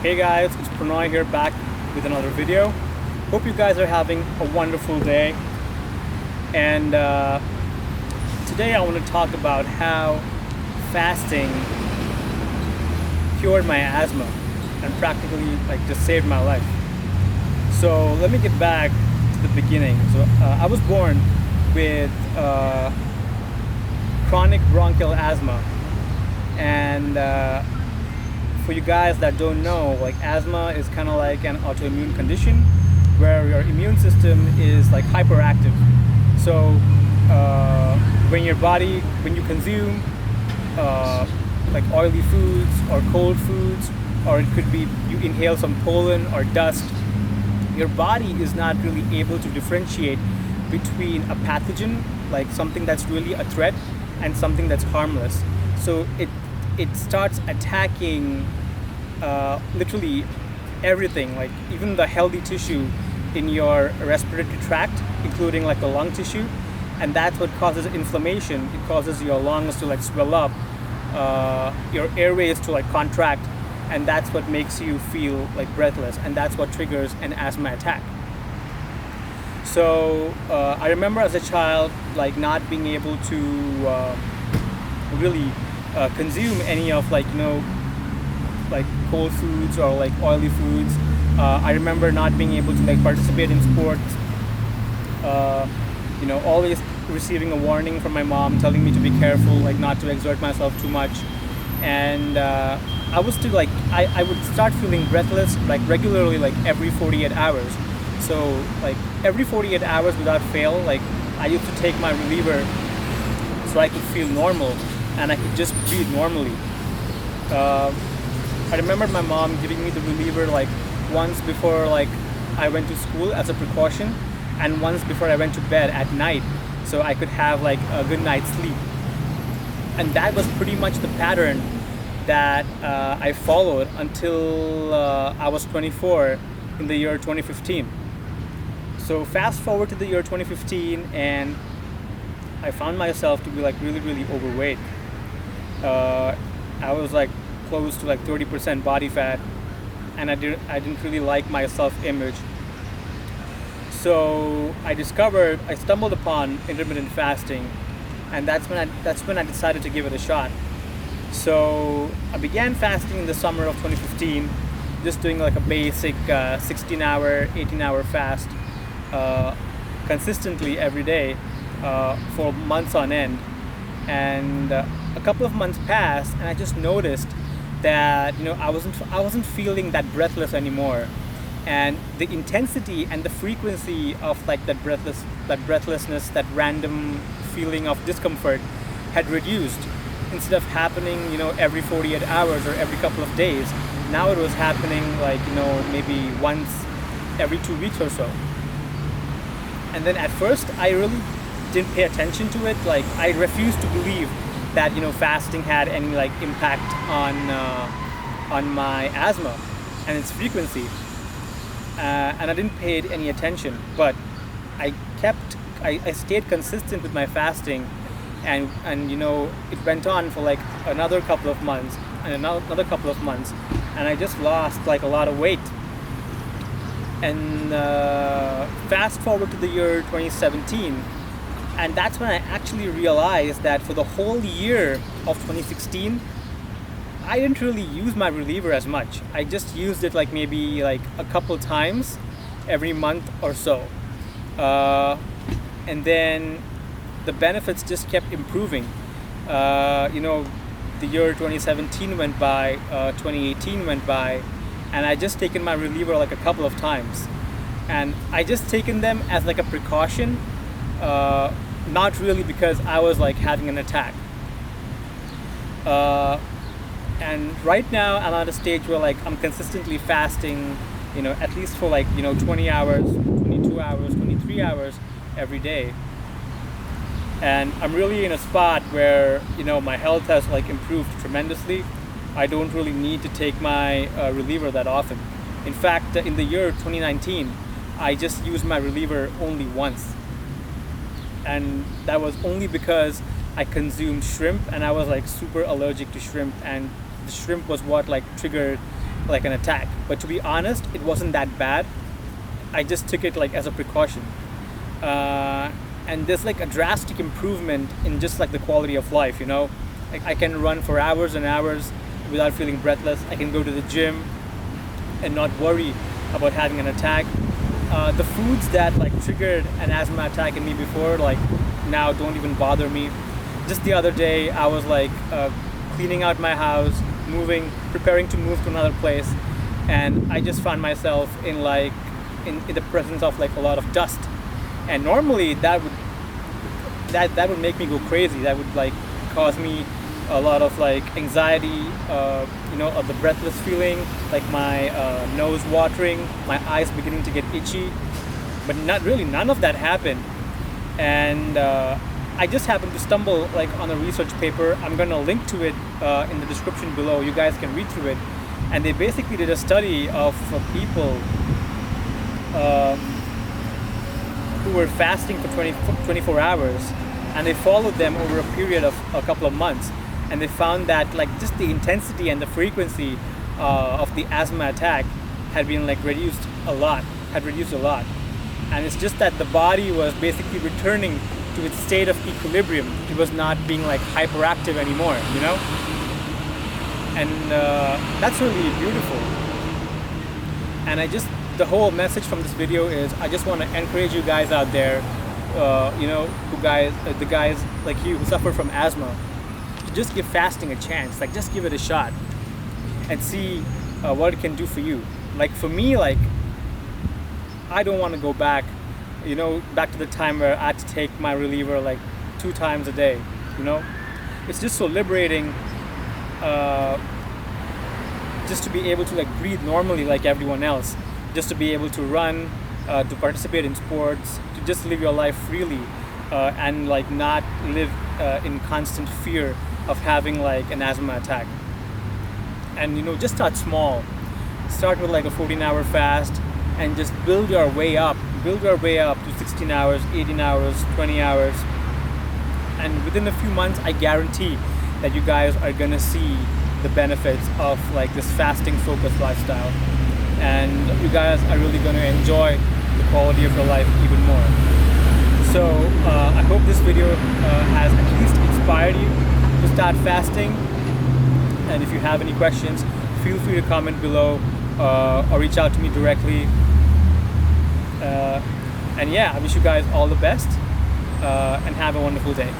Hey guys, it's Pranay here back with another video. Hope you guys are having a wonderful day. And today I want to talk about how fasting cured my asthma and practically just saved my life. So let me get back to the beginning. So I was born with chronic bronchial asthma, and for you guys that don't know, asthma is kind of like an autoimmune condition where your immune system is hyperactive. So when you consume oily foods or cold foods, or it could be you inhale some pollen or dust, your body is not really able to differentiate between a pathogen, like something that's really a threat, and something that's harmless. So it starts attacking literally everything, like even the healthy tissue in your respiratory tract, including the lung tissue, and that's what causes inflammation. It causes your lungs to swell up, your airways to contract, and that's what makes you feel breathless, and that's what triggers an asthma attack. So I remember as a child not being able to really consume any of cold foods or oily foods. I remember not being able to participate in sports. Always receiving a warning from my mom telling me to be careful, not to exert myself too much. And I was still I would start feeling breathless regularly, every 48 hours. So every 48 hours without fail, I used to take my reliever so I could feel normal and I could just breathe normally. I remember my mom giving me the reliever once before I went to school as a precaution, and once before I went to bed at night, so I could have a good night's sleep. And that was pretty much the pattern that I followed until I was 24 in the year 2015. So fast forward to the year 2015, and I found myself to be really overweight. I was close to 30% body fat, and I didn't really like my self-image. So I stumbled upon intermittent fasting, and that's when I decided to give it a shot. So I began fasting in the summer of 2015, just doing a basic 16-hour, 18-hour fast consistently every day for months on end. And a couple of months passed, and I just noticed that I wasn't feeling that breathless anymore, and the intensity and the frequency of that breathlessness, that random feeling of discomfort had reduced. Instead of happening every 48 hours or every couple of days, now it was happening maybe once every 2 weeks or so. And then at first I really didn't pay attention to it. I refused to believe that fasting had any impact on my asthma and its frequency, and I didn't pay it any attention. But I stayed consistent with my fasting, and it went on for another couple of months and another couple of months, and I just lost a lot of weight. And fast forward to the year 2017, and that's when I actually realized that for the whole year of 2016, I didn't really use my reliever as much. I just used it maybe a couple times every month or so. And then the benefits just kept improving. The year 2017 went by, 2018 went by, and I just taken my reliever a couple of times. And I just taken them as a precaution, not really because I was having an attack. And right now I'm at a stage where I'm consistently fasting, at least for 20 hours, 22 hours, 23 hours every day. And I'm really in a spot where my health has improved tremendously. I don't really need to take my reliever that often. In fact, in the year 2019, I just used my reliever only once, and that was only because I consumed shrimp, and I was super allergic to shrimp, and the shrimp was what triggered like an attack. But to be honest, it wasn't that bad. I just took it like as a precaution. And there's like a drastic improvement in just like the quality of life, you know. Like I can run for hours and hours without feeling breathless. I can go to the gym and not worry about having an attack. The foods that like triggered an asthma attack in me before, like now don't even bother me. Just the other day, I was like cleaning out my house, preparing to move to another place, and I just found myself in like in the presence of like a lot of dust. And normally that would make me go crazy. That would like cause me a lot of like anxiety, of the breathless feeling, like my nose watering, my eyes beginning to get itchy. But none of that happened. And I just happened to stumble like on a research paper. I'm gonna link to it in the description below. You guys can read through it. And they basically did a study of people who were fasting for 24 hours, and they followed them over a period of a couple of months, and they found that like just the intensity and the frequency of the asthma attack had reduced a lot, and it's just that the body was basically returning to its state of equilibrium. It was not being like hyperactive anymore, you know. And that's really beautiful. And the whole message from this video is I just want to encourage you guys out there, the guys like you who suffer from asthma, to just give fasting a chance. Like just give it a shot and see what it can do for you. Like for me, like I don't want to go back to the time where I had to take my reliever like 2 times a day. It's just so liberating just to be able to like breathe normally like everyone else, just to be able to run, to participate in sports, to just live your life freely, and like not live in constant fear of having like an asthma attack. And just start small. Start with like a 14-hour fast and just build your way up to 16 hours, 18 hours, 20 hours. And within a few months, I guarantee that you guys are gonna see the benefits of like this fasting focused lifestyle, and you guys are really gonna enjoy the quality of your life even more. So I hope this video has at least inspired you to start fasting. And if you have any questions, feel free to comment below or reach out to me directly. And yeah, I wish you guys all the best and have a wonderful day.